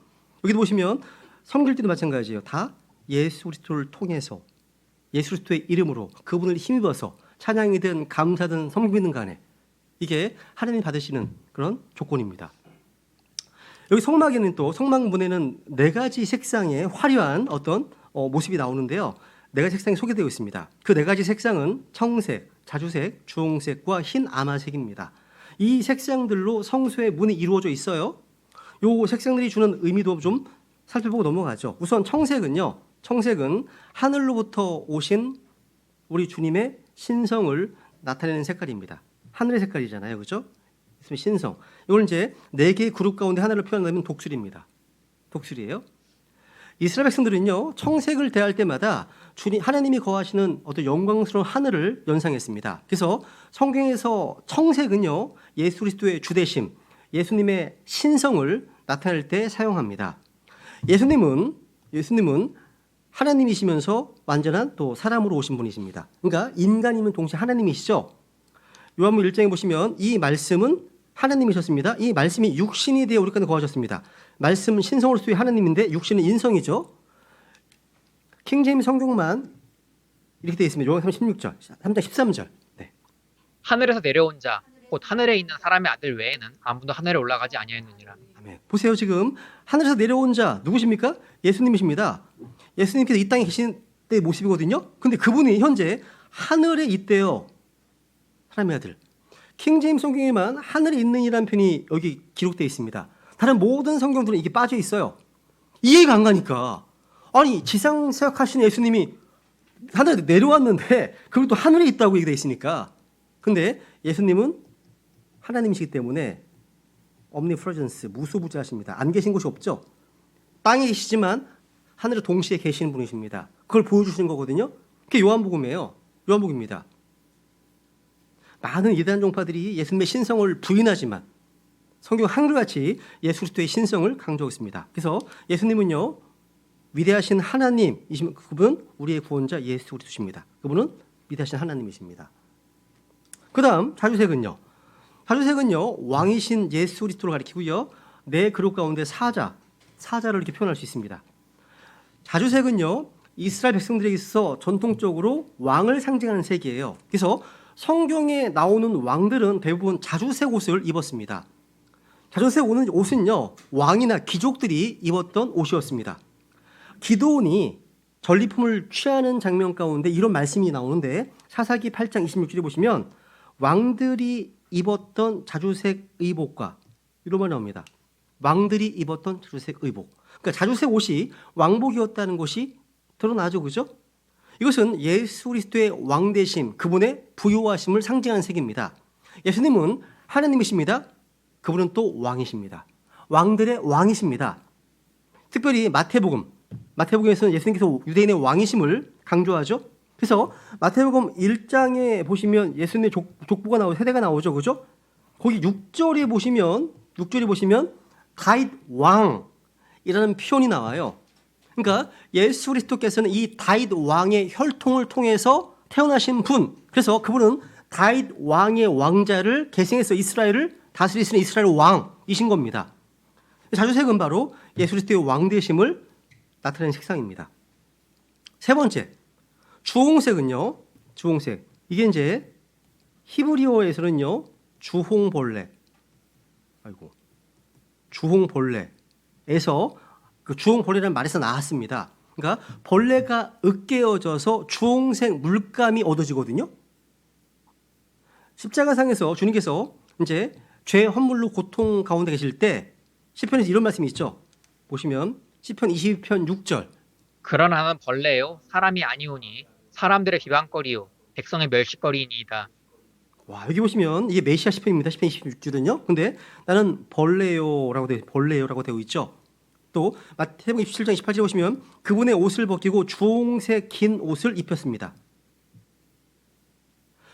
여기도 보시면 섬길 때도 마찬가지예요. 다 예수 그리스도를 통해서 예수 그리스도의 이름으로 그분을 힘입어서 찬양이든 감사든 섬기는 간에 이게 하나님 받으시는 그런 조건입니다. 여기 성막에는 또 성막문에는 4가지 색상의 화려한 어떤 모습이 나오는데요. 4가지 색상이 소개되어 있습니다. 그 4가지 색상은 청색, 자주색, 주홍색과 흰 아마색입니다. 이 색상들로 성소의 문이 이루어져 있어요. 이 색상들이 주는 의미도 좀 살펴보고 넘어가죠. 우선 청색은 하늘로부터 오신 우리 주님의 신성을 나타내는 색깔입니다. 하늘의 색깔이잖아요. 그죠? 신성. 이걸 이제 4개의 그룹 가운데 하나를 표현하면 독수리입니다. 독수리예요. 이스라엘 백성들은요, 청색을 대할 때마다 하나님이 거하시는 어떤 영광스러운 하늘을 연상했습니다. 그래서 성경에서 청색은요, 예수 그리스도의 주대심, 예수님의 신성을 나타낼 때 사용합니다. 예수님은 하나님이시면서 완전한 또 사람으로 오신 분이십니다. 그러니까 인간이면 동시에 하나님이시죠. 요한복음 1장에 보시면 이 말씀은 하나님이셨습니다. 이 말씀이 육신이 되어 우리 가운데 거하셨습니다. 말씀은 신성으로 수의 하나님인데 육신은 인성이죠. 킹제임스 성경만 이렇게 되어 있습니다. 요한복음 16절, 3장 13절. 네. 하늘에서 내려온 자, 곧 하늘에 있는 사람의 아들 외에는 아무도 하늘에 올라가지 아니하였느니라. 아멘. 보세요. 지금 하늘에서 내려온 자 누구십니까? 예수님이십니다. 예수님께서 이 땅에 계신 때의 모습이거든요. 근데 그분이 현재 하늘에 있대요. 사람의 아들. 킹제임스 성경에만 하늘에 있는 이라는 표현이 여기 기록되어 있습니다. 다른 모든 성경들은 이게 빠져 있어요. 이해가 안 가니까. 아니 지상 사역하신 예수님이 하늘에 내려왔는데 그리고 또 하늘에 있다고 얘기되어 있으니까. 근데 예수님은 하나님이시기 때문에 omnipresence, 무소부재하십니다. 안 계신 곳이 없죠. 땅에 계시지만 하늘에 동시에 계시는 분이십니다. 그걸 보여주시는 거거든요. 그게 요한복음이에요. 요한복음입니다. 많은 이단 종파들이 예수님의 신성을 부인하지만 성경 한글같이 예수 그리스도의 신성을 강조하고 있습니다. 그래서 예수님은요, 위대하신 하나님이신 그분, 우리의 구원자 예수 그리스도십니다. 그분은 위대하신 하나님이십니다. 그 다음 자주색은요, 자주색은요 왕이신 예수 그리스도를 가리키고요. 네 그룹 가운데 사자를 이렇게 표현할 수 있습니다. 자주색은요 이스라엘 백성들에게 있어 전통적으로 왕을 상징하는 색이에요. 그래서 성경에 나오는 왕들은 대부분 자주색 옷을 입었습니다. 자주색 옷은요 왕이나 귀족들이 입었던 옷이었습니다. 기드온이 전리품을 취하는 장면 가운데 이런 말씀이 나오는데 사사기 8장 26절에 보시면 왕들이 입었던 자주색 의복과 이런 말이 나옵니다. 왕들이 입었던 자주색 의복. 그러니까 자주색 옷이 왕복이었다는 것이 드러나죠. 그죠? 이것은 예수 그리스도의 왕되심, 그분의 부요하심을 상징하는 색입니다. 예수님은 하나님이십니다. 그분은 또 왕이십니다. 왕들의 왕이십니다. 특별히 마태복음에서는 예수님께서 유대인의 왕이심을 강조하죠. 그래서 마태복음 1장에 보시면 예수님의 족보가 나오고 세대가 나오죠. 그죠? 거기 6절에 보시면 다윗 왕이라는 표현이 나와요. 그러니까 예수 그리스도께서는 이 다윗 왕의 혈통을 통해서 태어나신 분. 그래서 그분은 다윗 왕의 왕자를 계승해서 이스라엘을 다스리시는 이스라엘 왕이신 겁니다. 자주색은 바로 예수 그리스도의 왕되심을 나타내는 색상입니다. 세 번째, 주홍색은요. 주홍색. 이게 이제 히브리어에서는요. 주홍벌레에서 그 주홍벌레라는 말에서 나왔습니다. 그러니까 벌레가 으깨어져서 주홍색 물감이 얻어지거든요. 십자가상에서 주님께서 이제 죄 헌물로 고통 가운데 계실 때 시편에서 이런 말씀이 있죠. 보시면 시편 22편 6절. 그러나 나는 벌레요 사람이 아니오니 사람들의 비방거리요 백성의 멸시거리이니이다. 와, 여기 보시면 이게 메시아 시편입니다. 시편 26절은요. 근데 나는 벌레요라고 되어 있죠. 또 마태복음 27장 28절에 보시면 그분의 옷을 벗기고 주홍색 긴 옷을 입혔습니다.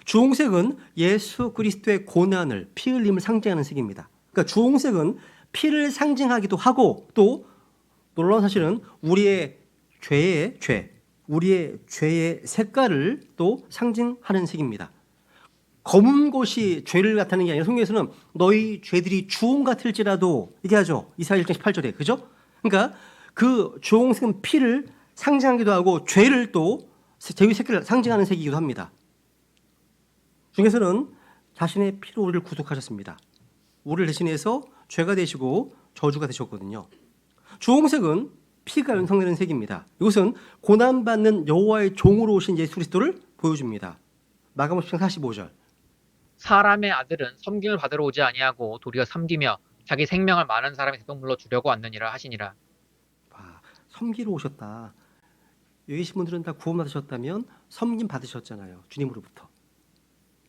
주홍색은 예수 그리스도의 고난을 피 흘림을 상징하는 색입니다. 그러니까 주홍색은 피를 상징하기도 하고 또 놀라운 사실은 우리의 죄의 색깔을 또 상징하는 색입니다. 검은 것이 죄를 나타내는 게 아니라 성경에서는 너희 죄들이 주홍 같을지라도 얘기하죠. 이사야 1장 18절에. 그죠? 그러니까 그 주홍색은 피를 상징하기도 하고 죄의 색깔을 상징하는 색이기도 합니다. 주님께서는 자신의 피로 우리를 구속하셨습니다. 우리를 대신해서 죄가 되시고 저주가 되셨거든요. 주홍색은 피가 연상되는 색입니다. 이것은 고난받는 여호와의 종으로 오신 예수 그리스도를 보여줍니다. 마가복음 10장 45절. 사람의 아들은 섬김을 받으러 오지 아니하고 도리어 섬기며 자기 생명을 많은 사람의 대동물로 주려고 왔느니라 하시니라. 와, 섬기러 오셨다. 여기 계신 분들은 다 구원 받으셨다면 섬김 받으셨잖아요. 주님으로부터.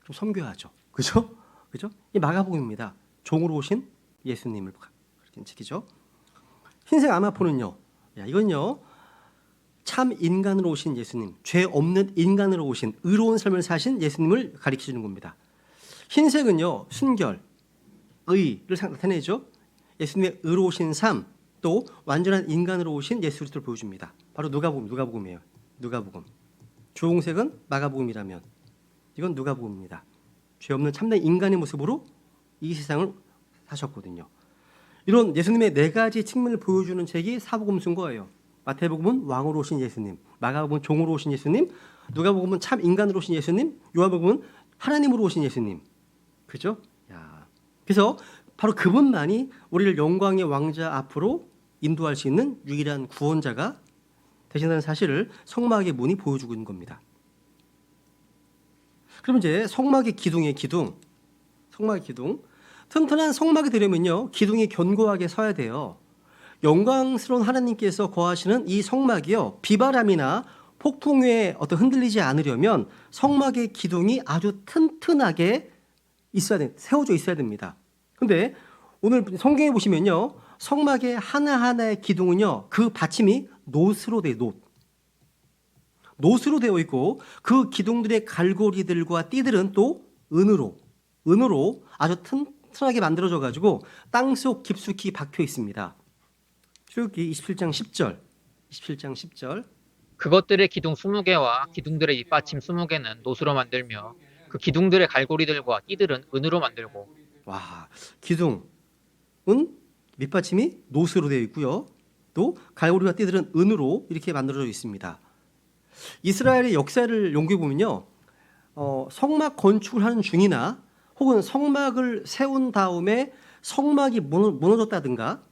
좀 섬겨야죠. 그죠? 그죠? 이 마가복음입니다. 종으로 오신 예수님을 그렇게 지키죠. 흰색 아마포는요. 이건요. 참 인간으로 오신 예수님, 죄 없는 인간으로 오신 의로운 삶을 사신 예수님을 가리키시는 겁니다. 흰색은요. 순결, 의를 나타내죠. 예수님의 의로우신 삶, 또 완전한 인간으로 오신 예수 그리스도를 보여줍니다. 바로 누가복음이에요. 누가복음. 주홍색은 마가복음이라면 이건 누가복음입니다. 죄 없는 참된 인간의 모습으로 이 세상을 사셨거든요. 이런 예수님의 네 가지 측면을 보여주는 책이 사복음 순거예요. 마태복음은 왕으로 오신 예수님, 마가복음은 종으로 오신 예수님, 누가복음은 참 인간으로 오신 예수님, 요한복음은 하나님으로 오신 예수님. 그죠? 그래서 바로 그분만이 우리를 영광의 왕자 앞으로 인도할 수 있는 유일한 구원자가 되신다는 사실을 성막의 문이 보여주고 있는 겁니다. 그럼 이제 성막의 기둥이에요. 성막의 기둥. 튼튼한 성막이 되려면요. 기둥이 견고하게 서야 돼요. 영광스러운 하나님께서 거하시는 이 성막이요. 비바람이나 폭풍에 흔들리지 않으려면 성막의 기둥이 아주 튼튼하게 세워져 있어야 됩니다. 근데 오늘 성경에 보시면요. 성막의 하나하나의 기둥은요. 그 받침이 노스로 되어 있고 그 기둥들의 갈고리들과 띠들은 또 은으로 아주 튼튼하게 만들어져 가지고 땅속 깊숙이 박혀 있습니다. 출애굽기 27장 10절. 그것들의 기둥 20개와 기둥들의 밑받침 20개는 노수로 만들며 그 기둥들의 갈고리들과 띠들은 은으로 만들고 와, 기둥은 밑받침이 노스로 되어 있고요. 또 갈고리와 띠들은 은으로 이렇게 만들어져 있습니다. 이스라엘의 역사를 연구해 보면요, 성막 건축을 하는 중이나 혹은 성막을 세운 다음에 성막이 무너졌다든가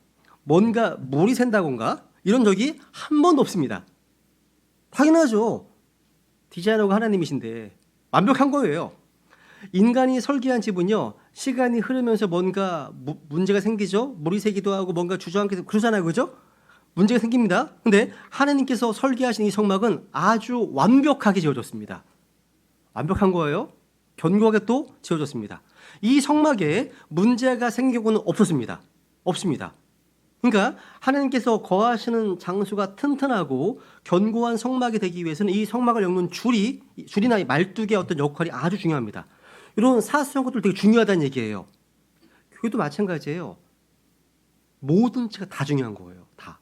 뭔가 물이 샌다던가 이런 적이 한 번도 없습니다. 당연하죠. 디자이너가 하나님이신데 완벽한 거예요. 인간이 설계한 집은요, 시간이 흐르면서 뭔가 문제가 생기죠. 물이 새기도 하고 뭔가 주저앉게 그러잖아요, 그죠? 문제가 생깁니다. 근데 하나님께서 설계하신 이 성막은 아주 완벽하게 지어졌습니다. 완벽한 거예요. 견고하게 또 지어졌습니다. 이 성막에 문제가 생기고는 없었습니다. 없습니다. 그러니까 하나님께서 거하시는 장소가 튼튼하고 견고한 성막이 되기 위해서는 이 성막을 엮는 줄이나 이 말뚝의 어떤 역할이 아주 중요합니다. 이런 사소한 것들 되게 중요하다는 얘기예요. 교회도 마찬가지예요. 모든 체가 다 중요한 거예요. 다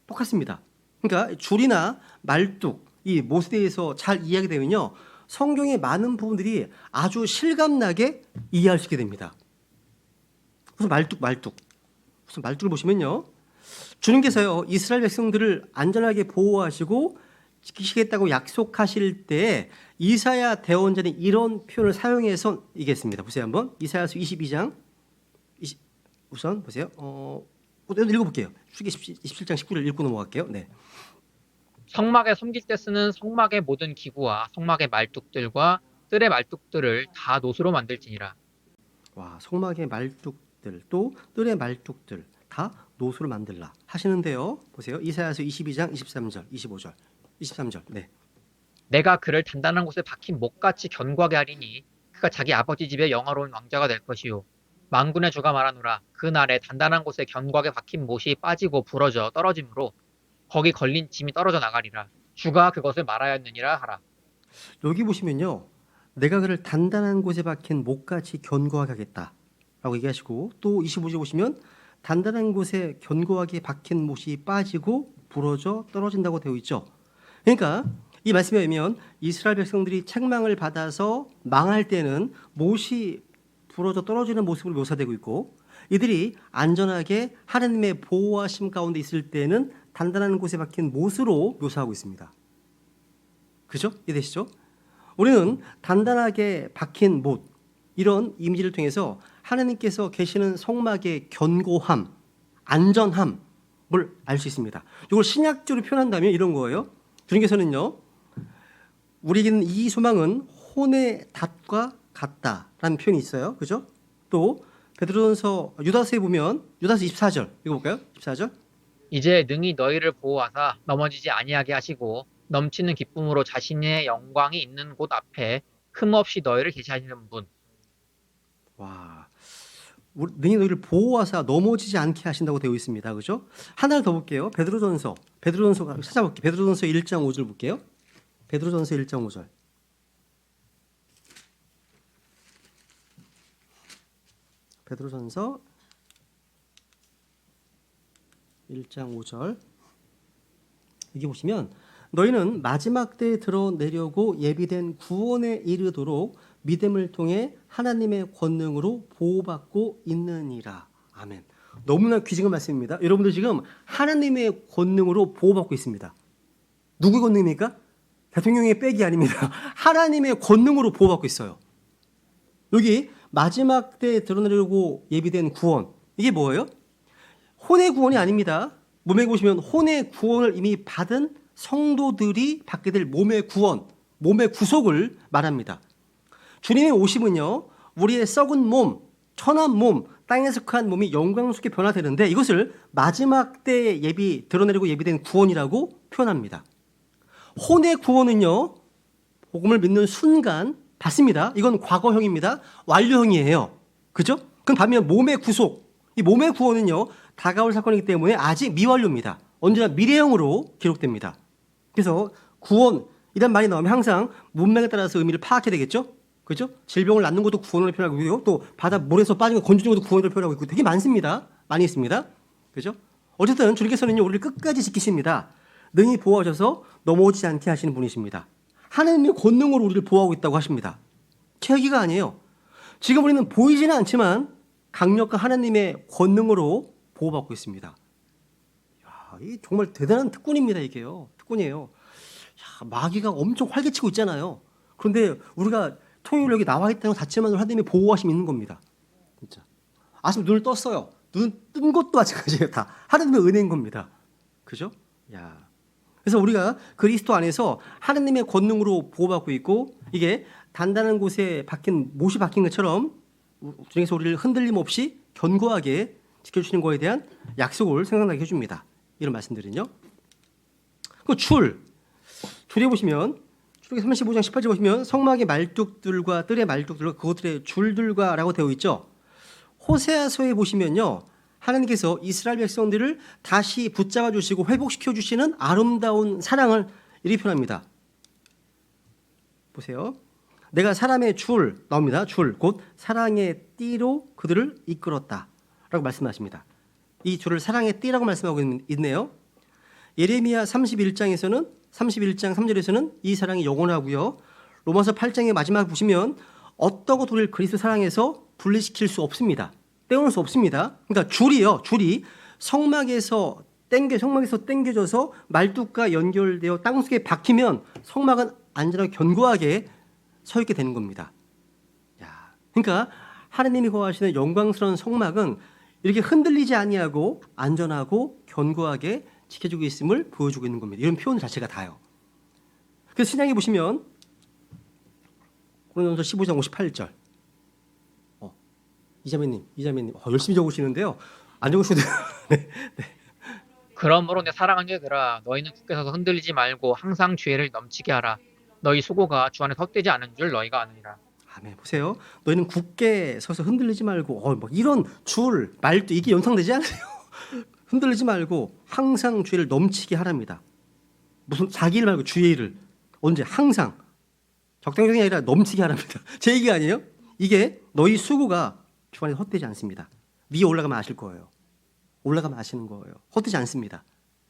똑같습니다. 그러니까 줄이나 말뚝, 이 모세에서 잘 이해하게 되면요, 성경의 많은 부분들이 아주 실감나게 이해할 수 있게 됩니다. 무슨 무슨 말뚝을 보시면요, 주님께서요 이스라엘 백성들을 안전하게 보호하시고 지키시겠다고 약속하실 때 이사야 대언자는 이런 표현을 사용해서 이겠습니다. 보세요 한번. 이사야서 22장 우선 보세요. 읽어볼게요. 출애굽기 27장 19절 읽고 넘어갈게요. 네. 성막에 섬길 때 쓰는 성막의 모든 기구와 성막의 말뚝들과 뜰의 말뚝들을 다 노수로 만들지니라. 와, 성막의 말뚝들 또 뜰의 말뚝들 다 노수로 만들라 하시는데요. 보세요. 이사야서 22장 23절, 25절, 23절. 네. 내가 그를 단단한 곳에 박힌 목같이 견고하게 하리니 그가 자기 아버지 집의 영화로운 왕자가 될 것이요. 만군의 주가 말하노라. 그날에 단단한 곳에 견고하게 박힌 못이 빠지고 부러져 떨어지므로 거기 걸린 짐이 떨어져 나가리라. 주가 그것을 말하였느니라 하라. 여기 보시면요, 내가 그를 단단한 곳에 박힌 목같이 견고하게 하겠다라고 얘기하시고, 또 25절 보시면 단단한 곳에 견고하게 박힌 못이 빠지고 부러져 떨어진다고 되어 있죠. 그러니까 이 말씀에 의하면 이스라엘 백성들이 책망을 받아서 망할 때는 못이 부러져 떨어지는 모습으로 묘사되고 있고, 이들이 안전하게 하나님의 보호하심 가운데 있을 때는 단단한 곳에 박힌 못으로 묘사하고 있습니다. 그죠? 이해되시죠? 우리는 단단하게 박힌 못, 이런 이미지를 통해서 하나님께서 계시는 성막의 견고함, 안전함을 알 수 있습니다. 이걸 신약적으로 표현한다면 이런 거예요. 주님께서는요, 우리에게는 이 소망은 혼의 닷과 같다라는 표현이 있어요. 그죠? 또 베드로전서 유다서에 보면 유다서 24절 읽어볼까요? 24절. 이제 능히 너희를 보호하사 넘어지지 아니하게 하시고 넘치는 기쁨으로 자신의 영광이 있는 곳 앞에 흠없이 너희를 계시하시는 분. 와, 능히 너희를 보호하사 넘어지지 않게 하신다고 되어 있습니다. 그죠? 하나를 더 볼게요. 베드로전서 찾아볼게요. 베드로전서 1장 5절 볼게요. 베드로전서 1장 5절. 베드로전서 1장 5절. 여기 보시면 너희는 마지막 때에 드러내려고 예비된 구원에 이르도록 믿음을 통해 하나님의 권능으로 보호받고 있느니라. 아멘. 너무나 귀중한 말씀입니다. 여러분들 지금 하나님의 권능으로 보호받고 있습니다. 누구의 권능입니까? 대통령의 백이 아닙니다. 하나님의 권능으로 보호받고 있어요. 여기 마지막 때에 드러내려고 예비된 구원, 이게 뭐예요? 혼의 구원이 아닙니다. 몸에 보시면 혼의 구원을 이미 받은 성도들이 받게 될 몸의 구원, 몸의 구속을 말합니다. 주님의 오심은요, 우리의 썩은 몸, 천한 몸, 땅에 속한 몸이 영광스럽게 변화되는데 이것을 마지막 때에 드러내려고 예비된 구원이라고 표현합니다. 혼의 구원은요, 복음을 믿는 순간 받습니다. 이건 과거형입니다. 완료형이에요. 그죠? 그럼 반면 몸의 구속, 이 몸의 구원은요, 다가올 사건이기 때문에 아직 미완료입니다. 언제나 미래형으로 기록됩니다. 그래서 구원이란 말이 나오면 항상 문맥에 따라서 의미를 파악해야 되겠죠? 그죠? 질병을 낫는 것도 구원을 표현하고 있고요. 또 바다 물에서 빠진 거 건지는 것도 구원을 표현하고 있고 되게 많습니다. 많이 있습니다. 그죠? 어쨌든 주님께서는요, 우리를 끝까지 지키십니다. 능히 보호하셔서 넘어오지 않게 하시는 분이십니다. 하나님의 권능으로 우리를 보호하고 있다고 하십니다. 제 얘기가 아니에요. 지금 우리는 보이지는 않지만 강력한 하나님의 권능으로 보호받고 있습니다. 야, 이 정말 대단한 특권입니다. 이게요. 특권이에요. 야, 마귀가 엄청 활개치고 있잖아요. 그런데 우리가 토요일 여기 나와 있다는 것 자체만으로 하나님의 보호하심이 있는 겁니다. 진짜. 아침 눈을 떴어요. 눈 뜬 것도 마찬가지예요. 다 하나님의 은혜인 겁니다. 그죠? 야. 그래서 우리가 그리스도 안에서 하나님의 권능으로 보호받고 있고, 이게 단단한 곳에 박힌 못이 박힌 것처럼 주님께서 우리를 흔들림 없이 견고하게 지켜주시는 거에 대한 약속을 생각나게 해줍니다. 이런 말씀들은요. 그 줄에 보시면, 출애굽기 35장 18절 보시면 성막의 말뚝들과 뜰의 말뚝들과 그것들의 줄들과라고 되어 있죠. 호세아서에 보시면요, 하나님께서 이스라엘 백성들을 다시 붙잡아 주시고 회복시켜 주시는 아름다운 사랑을 이렇게 표현합니다. 보세요. 내가 사람의 줄 나옵니다. 줄, 곧 사랑의 띠로 그들을 이끌었다 라고 말씀하십니다. 이 줄을 사랑의 띠라고 말씀하고 있네요. 예레미야 31장 3절에서는 이 사랑이 영원하고요. 로마서 8장의 마지막 보시면 어떠고 도리를 그리스도 사랑에서 분리시킬 수 없습니다. 떼어놓을 수 없습니다. 그러니까 줄이 성막에서 당겨져서 말뚝과 연결되어 땅속에 박히면 성막은 안전하고 견고하게 서 있게 되는 겁니다. 야, 그러니까 하나님이 거하시는 영광스러운 성막은 이렇게 흔들리지 아니하고 안전하고 견고하게 지켜주고 있음을 보여주고 있는 겁니다. 이런 표현 자체가 다요. 그래서 신약에 보시면 고린도서 15장 58절. 이자매님, 열심히 적으시는데요. 안 적으셔도 돼요. 네. 그러므로 내 사랑하는 자들아 너희는 굳게 서서 흔들리지 말고 항상 지혜를 넘치게 하라. 너희 수고가 주 안에 헛되지 않은 줄 너희가 아느니라. 아멘. 보세요. 너희는 굳게 서서 흔들리지 말고, 뭐 이런 줄, 말도 이게 연상되지 않아요. 흔들리지 말고 항상 주의를 넘치게 하랍니다. 무슨 자기 일 말고 주의 일을 언제 항상 적당히 아니라 넘치게 하랍니다. 제 얘기가 아니에요. 이게 너희 수고가 주 안에 헛되지 않습니다. 위에 올라가면 아실 거예요. 올라가면 아시는 거예요. 헛되지 않습니다.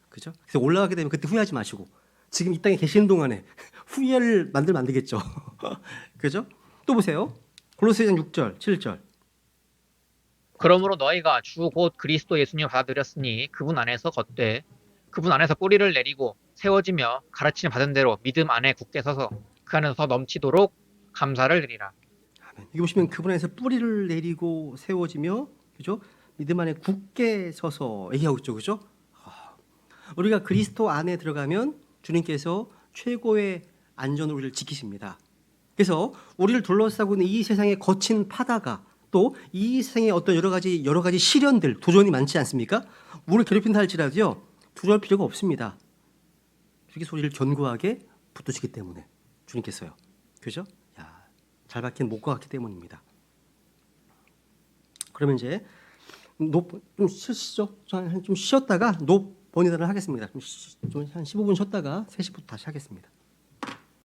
그죠? 그래서 올라가게 되면 그때 후회하지 마시고 지금 이 땅에 계시는 동안에 후회를 만들면 안 되겠죠. 그죠? 또 보세요. 골로새장 6절, 7절. 그러므로 너희가 주 곧 그리스도 예수님을 받아들였으니 그분 안에서 걷되 그분 안에서 뿌리를 내리고 세워지며 가르침을 받은 대로 믿음 안에 굳게 서서 그 안에서 더 넘치도록 감사를 드리라. 아멘. 여기 보시면 그분 안에서 뿌리를 내리고 세워지며, 그죠? 믿음 안에 굳게 서서 얘기하고 있죠, 그죠? 우리가 그리스도 안에 들어가면 주님께서 최고의 안전으로 우리를 지키십니다. 그래서 우리를 둘러싸고 있는 이 세상의 거친 파다가 또 이 세상의 어떤 여러 가지 시련들, 도전이 많지 않습니까? 우리를 괴롭힌다 할지라도요, 두려울 필요가 없습니다. 주님께서 우리를 견고하게 붙드시기 때문에 주님께서요, 그죠? 야, 잘 박힌 목과 같기 때문입니다. 그러면 이제 좀 쉬시죠. 좀 쉬었다가 번이단을 하겠습니다. 좀 한 15분 쉬었다가 3시부터 다시 하겠습니다.